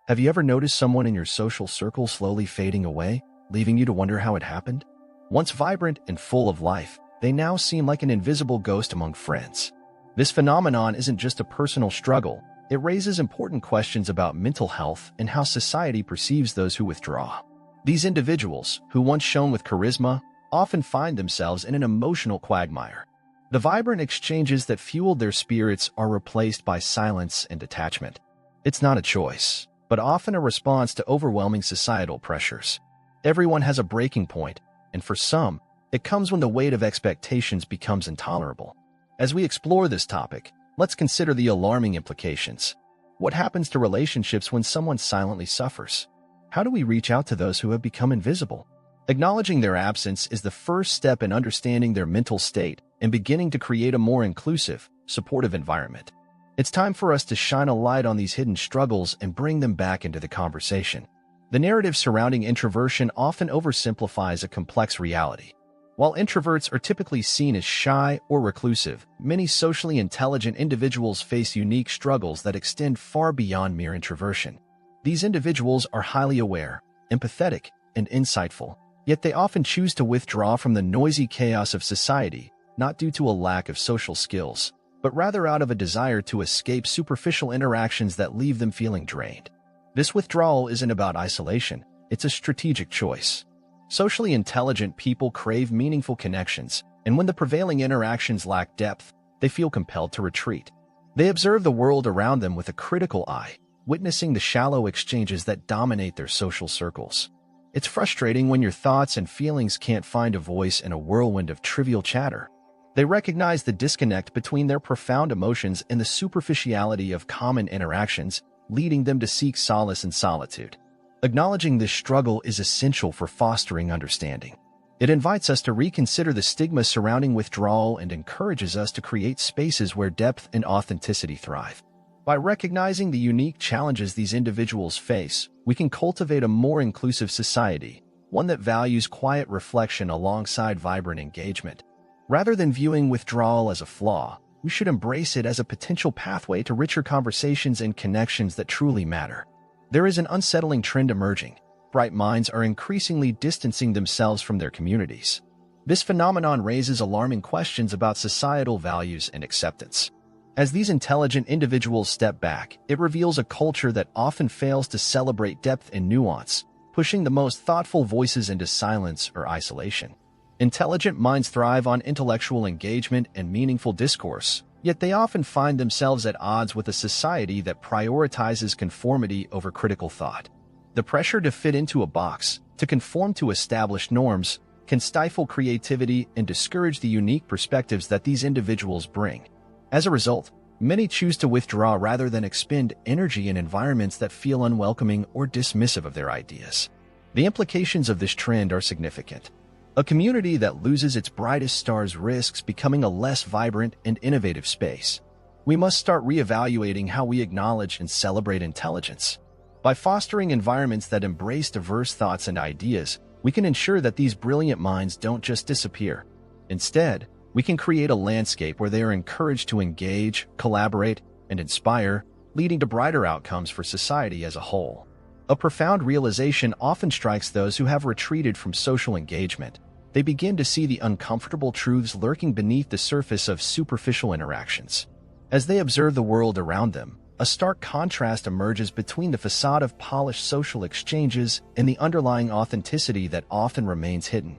Have you ever noticed someone in your social circle slowly fading away, leaving you to wonder how it happened? Once vibrant and full of life, they now seem like an invisible ghost among friends. This phenomenon isn't just a personal struggle, it raises important questions about mental health and how society perceives those who withdraw. These individuals, who once shone with charisma, often find themselves in an emotional quagmire. The vibrant exchanges that fueled their spirits are replaced by silence and detachment. It's not a choice, but often a response to overwhelming societal pressures. Everyone has a breaking point, and for some, it comes when the weight of expectations becomes intolerable. As we explore this topic, let's consider the alarming implications. What happens to relationships when someone silently suffers? How do we reach out to those who have become invisible? Acknowledging their absence is the first step in understanding their mental state and beginning to create a more inclusive, supportive environment. It's time for us to shine a light on these hidden struggles and bring them back into the conversation. The narrative surrounding introversion often oversimplifies a complex reality. While introverts are typically seen as shy or reclusive, many socially intelligent individuals face unique struggles that extend far beyond mere introversion. These individuals are highly aware, empathetic, and insightful, yet they often choose to withdraw from the noisy chaos of society, not due to a lack of social skills, but rather out of a desire to escape superficial interactions that leave them feeling drained. This withdrawal isn't about isolation, it's a strategic choice. Socially intelligent people crave meaningful connections, and when the prevailing interactions lack depth, they feel compelled to retreat. They observe the world around them with a critical eye, witnessing the shallow exchanges that dominate their social circles. It's frustrating when your thoughts and feelings can't find a voice in a whirlwind of trivial chatter. They recognize the disconnect between their profound emotions and the superficiality of common interactions, leading them to seek solace in solitude. Acknowledging this struggle is essential for fostering understanding. It invites us to reconsider the stigma surrounding withdrawal and encourages us to create spaces where depth and authenticity thrive. By recognizing the unique challenges these individuals face, we can cultivate a more inclusive society, one that values quiet reflection alongside vibrant engagement. Rather than viewing withdrawal as a flaw, we should embrace it as a potential pathway to richer conversations and connections that truly matter. There is an unsettling trend emerging. Bright minds are increasingly distancing themselves from their communities. This phenomenon raises alarming questions about societal values and acceptance. As these intelligent individuals step back, it reveals a culture that often fails to celebrate depth and nuance, pushing the most thoughtful voices into silence or isolation. Intelligent minds thrive on intellectual engagement and meaningful discourse, yet they often find themselves at odds with a society that prioritizes conformity over critical thought. The pressure to fit into a box, to conform to established norms, can stifle creativity and discourage the unique perspectives that these individuals bring. As a result, many choose to withdraw rather than expend energy in environments that feel unwelcoming or dismissive of their ideas. The implications of this trend are significant. A community that loses its brightest stars risks becoming a less vibrant and innovative space. We must start reevaluating how we acknowledge and celebrate intelligence. By fostering environments that embrace diverse thoughts and ideas, we can ensure that these brilliant minds don't just disappear. Instead, we can create a landscape where they are encouraged to engage, collaborate, and inspire, leading to brighter outcomes for society as a whole. A profound realization often strikes those who have retreated from social engagement. They begin to see the uncomfortable truths lurking beneath the surface of superficial interactions. As they observe the world around them, a stark contrast emerges between the facade of polished social exchanges and the underlying authenticity that often remains hidden.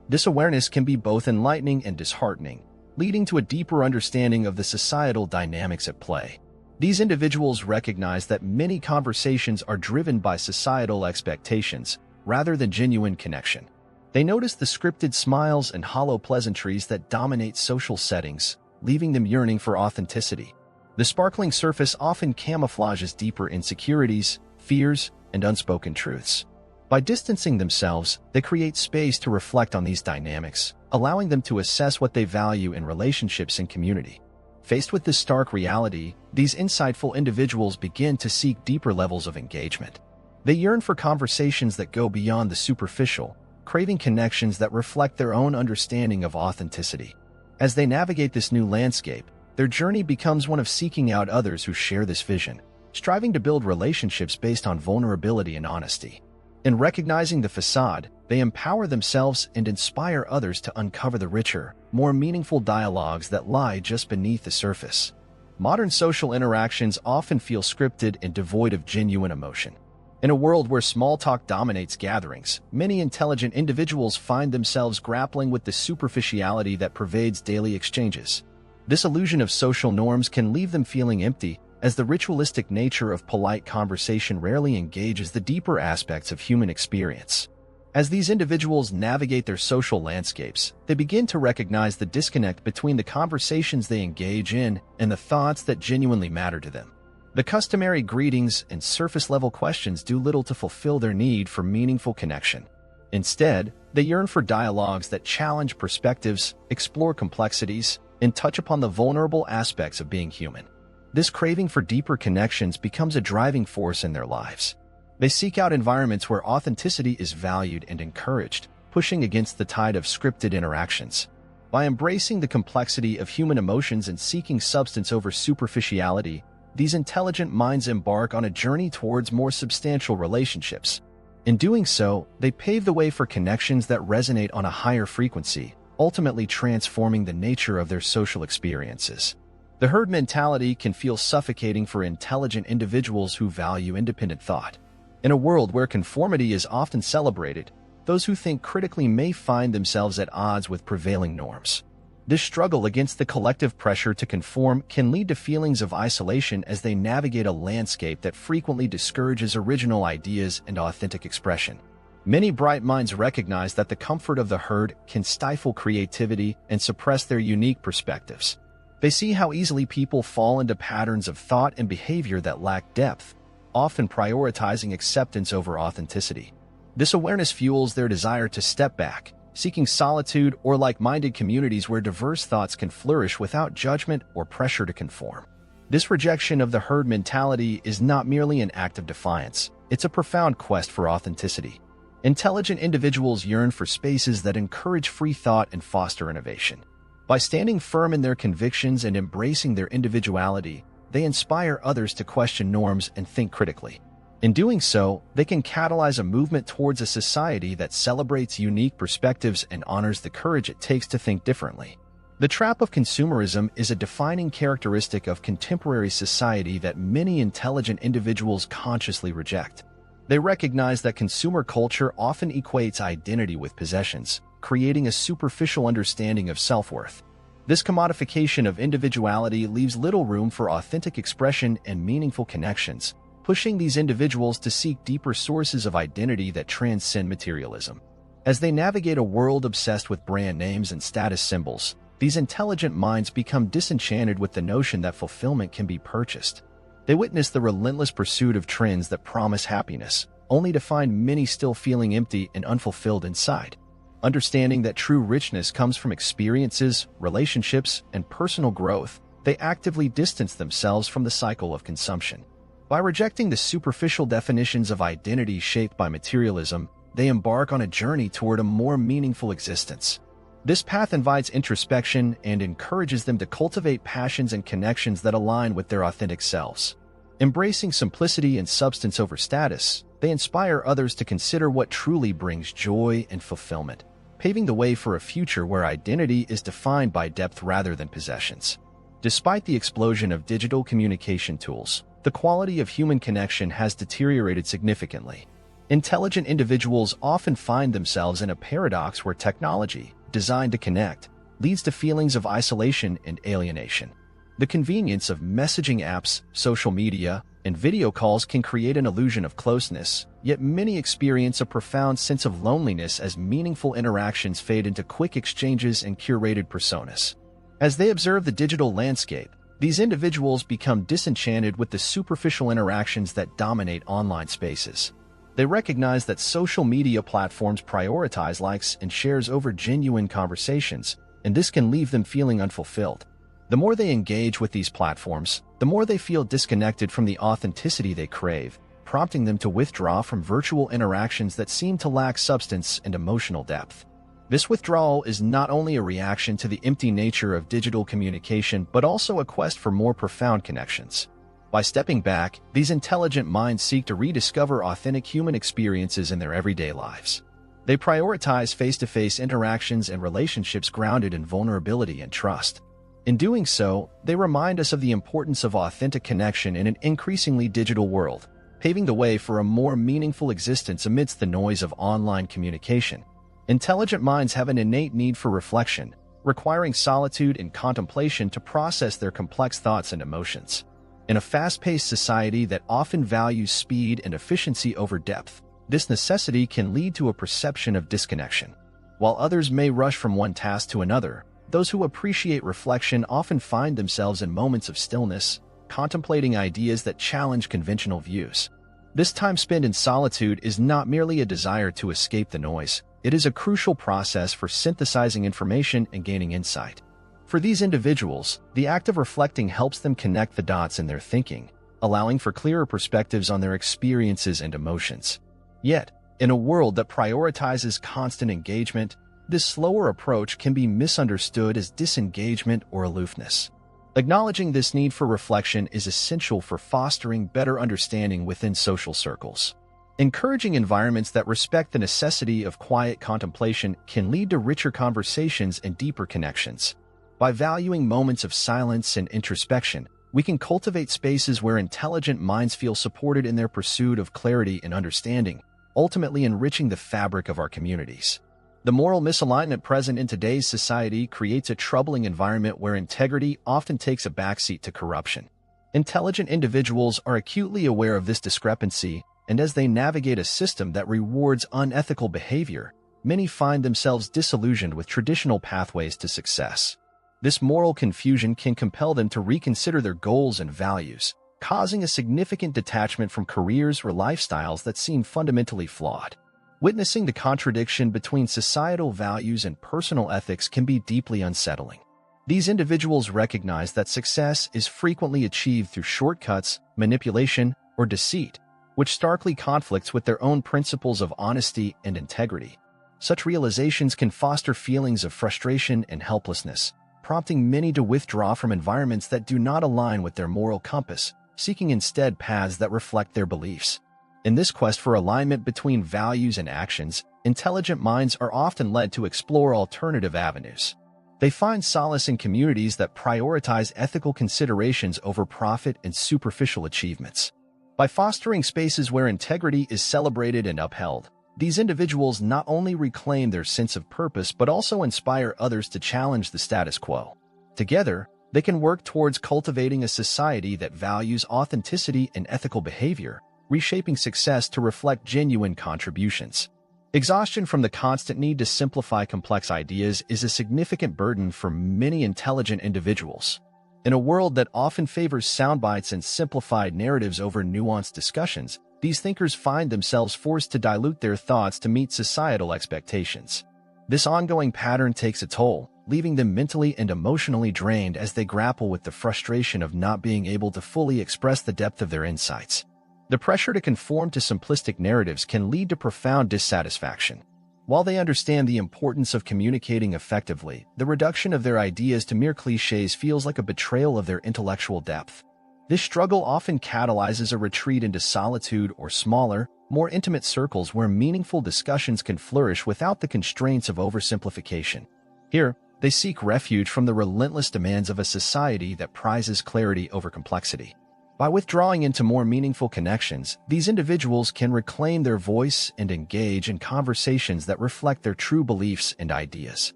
This awareness can be both enlightening and disheartening, leading to a deeper understanding of the societal dynamics at play. These individuals recognize that many conversations are driven by societal expectations rather than genuine connection. They notice the scripted smiles and hollow pleasantries that dominate social settings, leaving them yearning for authenticity. The sparkling surface often camouflages deeper insecurities, fears, and unspoken truths. By distancing themselves, they create space to reflect on these dynamics, allowing them to assess what they value in relationships and community. Faced with this stark reality, these insightful individuals begin to seek deeper levels of engagement. They yearn for conversations that go beyond the superficial, craving connections that reflect their own understanding of authenticity. As they navigate this new landscape, their journey becomes one of seeking out others who share this vision, striving to build relationships based on vulnerability and honesty. In recognizing the facade, they empower themselves and inspire others to uncover the richer, more meaningful dialogues that lie just beneath the surface. Modern social interactions often feel scripted and devoid of genuine emotion. In a world where small talk dominates gatherings, many intelligent individuals find themselves grappling with the superficiality that pervades daily exchanges. This illusion of social norms can leave them feeling empty, as the ritualistic nature of polite conversation rarely engages the deeper aspects of human experience. As these individuals navigate their social landscapes, they begin to recognize the disconnect between the conversations they engage in and the thoughts that genuinely matter to them. The customary greetings and surface-level questions do little to fulfill their need for meaningful connection. Instead, they yearn for dialogues that challenge perspectives, explore complexities, and touch upon the vulnerable aspects of being human. This craving for deeper connections becomes a driving force in their lives. They seek out environments where authenticity is valued and encouraged, pushing against the tide of scripted interactions. By embracing the complexity of human emotions and seeking substance over superficiality, these intelligent minds embark on a journey towards more substantial relationships. In doing so, they pave the way for connections that resonate on a higher frequency, ultimately transforming the nature of their social experiences. The herd mentality can feel suffocating for intelligent individuals who value independent thought. In a world where conformity is often celebrated, those who think critically may find themselves at odds with prevailing norms. This struggle against the collective pressure to conform can lead to feelings of isolation as they navigate a landscape that frequently discourages original ideas and authentic expression. Many bright minds recognize that the comfort of the herd can stifle creativity and suppress their unique perspectives. They see how easily people fall into patterns of thought and behavior that lack depth, often prioritizing acceptance over authenticity. This awareness fuels their desire to step back, seeking solitude or like-minded communities where diverse thoughts can flourish without judgment or pressure to conform. This rejection of the herd mentality is not merely an act of defiance, it's a profound quest for authenticity. Intelligent individuals yearn for spaces that encourage free thought and foster innovation. By standing firm in their convictions and embracing their individuality, they inspire others to question norms and think critically. In doing so, they can catalyze a movement towards a society that celebrates unique perspectives and honors the courage it takes to think differently. The trap of consumerism is a defining characteristic of contemporary society that many intelligent individuals consciously reject. They recognize that consumer culture often equates identity with possessions, creating a superficial understanding of self-worth. This commodification of individuality leaves little room for authentic expression and meaningful connections, pushing these individuals to seek deeper sources of identity that transcend materialism. As they navigate a world obsessed with brand names and status symbols, these intelligent minds become disenchanted with the notion that fulfillment can be purchased. They witness the relentless pursuit of trends that promise happiness, only to find many still feeling empty and unfulfilled inside. Understanding that true richness comes from experiences, relationships, and personal growth, they actively distance themselves from the cycle of consumption. By rejecting the superficial definitions of identity shaped by materialism, they embark on a journey toward a more meaningful existence. This path invites introspection and encourages them to cultivate passions and connections that align with their authentic selves. Embracing simplicity and substance over status, they inspire others to consider what truly brings joy and fulfillment, paving the way for a future where identity is defined by depth rather than possessions. Despite the explosion of digital communication tools, the quality of human connection has deteriorated significantly. Intelligent individuals often find themselves in a paradox where technology, designed to connect, leads to feelings of isolation and alienation. The convenience of messaging apps, social media, and video calls can create an illusion of closeness, yet many experience a profound sense of loneliness as meaningful interactions fade into quick exchanges and curated personas. As they observe the digital landscape, these individuals become disenchanted with the superficial interactions that dominate online spaces. They recognize that social media platforms prioritize likes and shares over genuine conversations, and this can leave them feeling unfulfilled. The more they engage with these platforms, the more they feel disconnected from the authenticity they crave, prompting them to withdraw from virtual interactions that seem to lack substance and emotional depth. This withdrawal is not only a reaction to the empty nature of digital communication but also a quest for more profound connections. By stepping back, these intelligent minds seek to rediscover authentic human experiences in their everyday lives. They prioritize face-to-face interactions and relationships grounded in vulnerability and trust. In doing so, they remind us of the importance of authentic connection in an increasingly digital world, paving the way for a more meaningful existence amidst the noise of online communication. Intelligent minds have an innate need for reflection, requiring solitude and contemplation to process their complex thoughts and emotions. In a fast-paced society that often values speed and efficiency over depth, this necessity can lead to a perception of disconnection. While others may rush from one task to another, those who appreciate reflection often find themselves in moments of stillness, contemplating ideas that challenge conventional views. This time spent in solitude is not merely a desire to escape the noise, it is a crucial process for synthesizing information and gaining insight. For these individuals, the act of reflecting helps them connect the dots in their thinking, allowing for clearer perspectives on their experiences and emotions. Yet, in a world that prioritizes constant engagement, this slower approach can be misunderstood as disengagement or aloofness. Acknowledging this need for reflection is essential for fostering better understanding within social circles. Encouraging environments that respect the necessity of quiet contemplation can lead to richer conversations and deeper connections. By valuing moments of silence and introspection, we can cultivate spaces where intelligent minds feel supported in their pursuit of clarity and understanding, ultimately enriching the fabric of our communities. The moral misalignment present in today's society creates a troubling environment where integrity often takes a backseat to corruption. Intelligent individuals are acutely aware of this discrepancy, and as they navigate a system that rewards unethical behavior, many find themselves disillusioned with traditional pathways to success. This moral confusion can compel them to reconsider their goals and values, causing a significant detachment from careers or lifestyles that seem fundamentally flawed. Witnessing the contradiction between societal values and personal ethics can be deeply unsettling. These individuals recognize that success is frequently achieved through shortcuts, manipulation, or deceit, which starkly conflicts with their own principles of honesty and integrity. Such realizations can foster feelings of frustration and helplessness, prompting many to withdraw from environments that do not align with their moral compass, seeking instead paths that reflect their beliefs. In this quest for alignment between values and actions, intelligent minds are often led to explore alternative avenues. They find solace in communities that prioritize ethical considerations over profit and superficial achievements. By fostering spaces where integrity is celebrated and upheld, these individuals not only reclaim their sense of purpose but also inspire others to challenge the status quo. Together, they can work towards cultivating a society that values authenticity and ethical behavior, reshaping success to reflect genuine contributions. Exhaustion from the constant need to simplify complex ideas is a significant burden for many intelligent individuals. In a world that often favors soundbites and simplified narratives over nuanced discussions, these thinkers find themselves forced to dilute their thoughts to meet societal expectations. This ongoing pattern takes a toll, leaving them mentally and emotionally drained as they grapple with the frustration of not being able to fully express the depth of their insights. The pressure to conform to simplistic narratives can lead to profound dissatisfaction. While they understand the importance of communicating effectively, the reduction of their ideas to mere cliches feels like a betrayal of their intellectual depth. This struggle often catalyzes a retreat into solitude or smaller, more intimate circles where meaningful discussions can flourish without the constraints of oversimplification. Here, they seek refuge from the relentless demands of a society that prizes clarity over complexity. By withdrawing into more meaningful connections, these individuals can reclaim their voice and engage in conversations that reflect their true beliefs and ideas.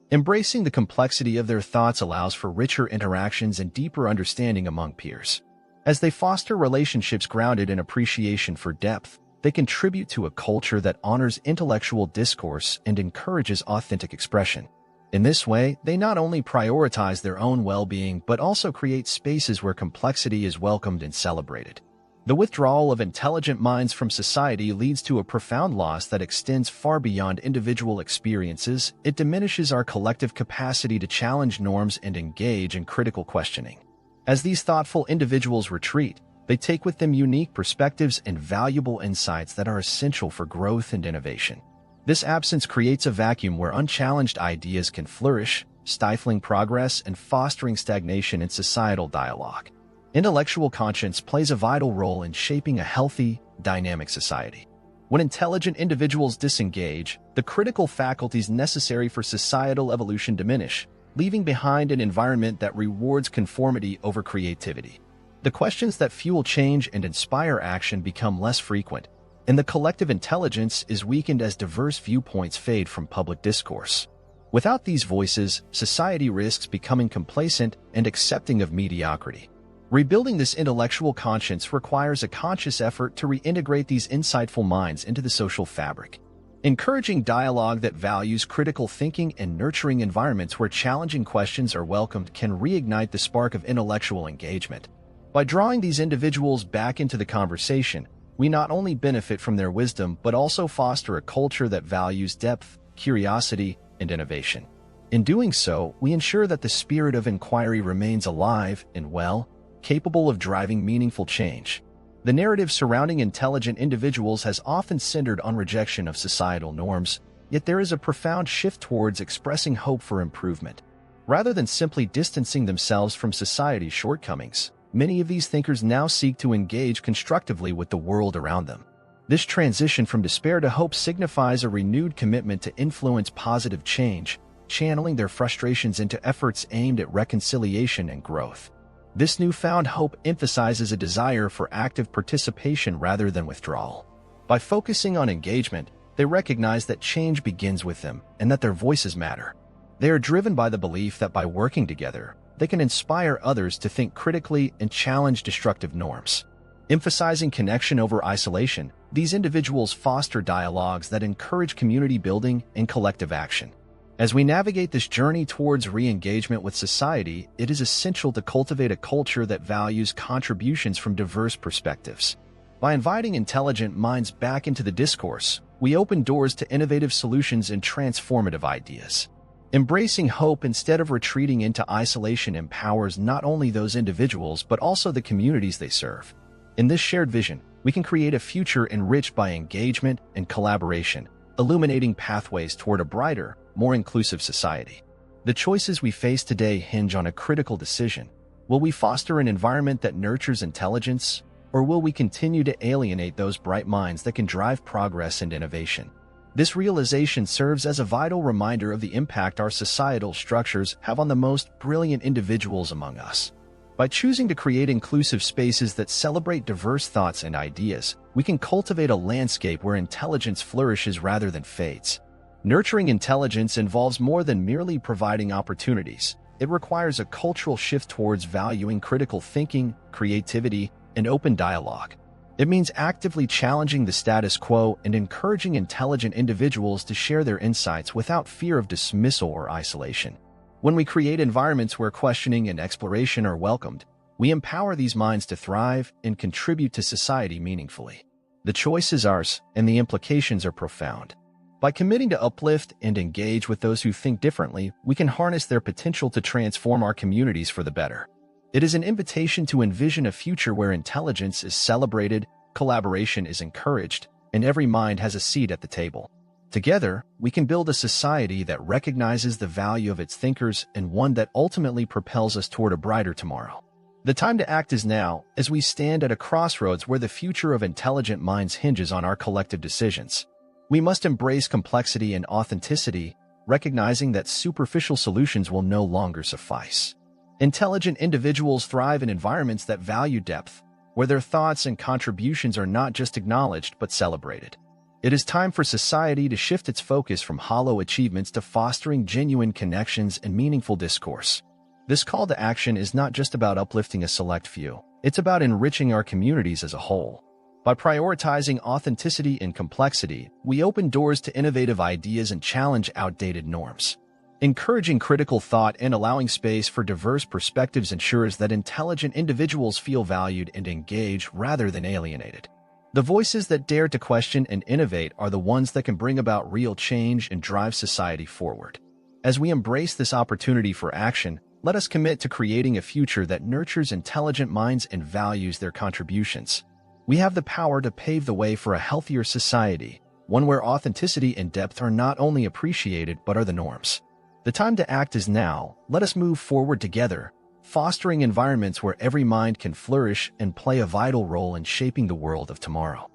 Embracing the complexity of their thoughts allows for richer interactions and deeper understanding among peers. As they foster relationships grounded in appreciation for depth, they contribute to a culture that honors intellectual discourse and encourages authentic expression. In this way, they not only prioritize their own well-being but also create spaces where complexity is welcomed and celebrated. The withdrawal of intelligent minds from society leads to a profound loss that extends far beyond individual experiences. It diminishes our collective capacity to challenge norms and engage in critical questioning. As these thoughtful individuals retreat, they take with them unique perspectives and valuable insights that are essential for growth and innovation. This absence creates a vacuum where unchallenged ideas can flourish, stifling progress and fostering stagnation in societal dialogue. Intellectual conscience plays a vital role in shaping a healthy, dynamic society. When intelligent individuals disengage, the critical faculties necessary for societal evolution diminish, leaving behind an environment that rewards conformity over creativity. The questions that fuel change and inspire action become less frequent, and the collective intelligence is weakened as diverse viewpoints fade from public discourse. Without these voices, society risks becoming complacent and accepting of mediocrity. Rebuilding this intellectual conscience requires a conscious effort to reintegrate these insightful minds into the social fabric. Encouraging dialogue that values critical thinking and nurturing environments where challenging questions are welcomed can reignite the spark of intellectual engagement. By drawing these individuals back into the conversation, we not only benefit from their wisdom but also foster a culture that values depth, curiosity, and innovation. In doing so, we ensure that the spirit of inquiry remains alive and well, capable of driving meaningful change. The narrative surrounding intelligent individuals has often centered on rejection of societal norms, yet there is a profound shift towards expressing hope for improvement. Rather than simply distancing themselves from society's shortcomings, many of these thinkers now seek to engage constructively with the world around them. This transition from despair to hope signifies a renewed commitment to influence positive change, channeling their frustrations into efforts aimed at reconciliation and growth. This newfound hope emphasizes a desire for active participation rather than withdrawal. By focusing on engagement, they recognize that change begins with them and that their voices matter. They are driven by the belief that by working together, they can inspire others to think critically and challenge destructive norms. Emphasizing connection over isolation, these individuals foster dialogues that encourage community building and collective action. As we navigate this journey towards re-engagement with society, it is essential to cultivate a culture that values contributions from diverse perspectives. By inviting intelligent minds back into the discourse, we open doors to innovative solutions and transformative ideas. Embracing hope instead of retreating into isolation empowers not only those individuals but also the communities they serve. In this shared vision, we can create a future enriched by engagement and collaboration, illuminating pathways toward a brighter, more inclusive society. The choices we face today hinge on a critical decision. Will we foster an environment that nurtures intelligence, or will we continue to alienate those bright minds that can drive progress and innovation? This realization serves as a vital reminder of the impact our societal structures have on the most brilliant individuals among us. By choosing to create inclusive spaces that celebrate diverse thoughts and ideas, we can cultivate a landscape where intelligence flourishes rather than fades. Nurturing intelligence involves more than merely providing opportunities. It requires a cultural shift towards valuing critical thinking, creativity, and open dialogue. It means actively challenging the status quo and encouraging intelligent individuals to share their insights without fear of dismissal or isolation. When we create environments where questioning and exploration are welcomed, we empower these minds to thrive and contribute to society meaningfully. The choice is ours, and the implications are profound. By committing to uplift and engage with those who think differently, we can harness their potential to transform our communities for the better. It is an invitation to envision a future where intelligence is celebrated, collaboration is encouraged, and every mind has a seat at the table. Together, we can build a society that recognizes the value of its thinkers and one that ultimately propels us toward a brighter tomorrow. The time to act is now, as we stand at a crossroads where the future of intelligent minds hinges on our collective decisions. We must embrace complexity and authenticity, recognizing that superficial solutions will no longer suffice. Intelligent individuals thrive in environments that value depth, where their thoughts and contributions are not just acknowledged but celebrated. It is time for society to shift its focus from hollow achievements to fostering genuine connections and meaningful discourse. This call to action is not just about uplifting a select few, it's about enriching our communities as a whole. By prioritizing authenticity and complexity, we open doors to innovative ideas and challenge outdated norms. Encouraging critical thought and allowing space for diverse perspectives ensures that intelligent individuals feel valued and engaged rather than alienated. The voices that dare to question and innovate are the ones that can bring about real change and drive society forward. As we embrace this opportunity for action, let us commit to creating a future that nurtures intelligent minds and values their contributions. We have the power to pave the way for a healthier society, one where authenticity and depth are not only appreciated but are the norms. The time to act is now. Let us move forward together, fostering environments where every mind can flourish and play a vital role in shaping the world of tomorrow.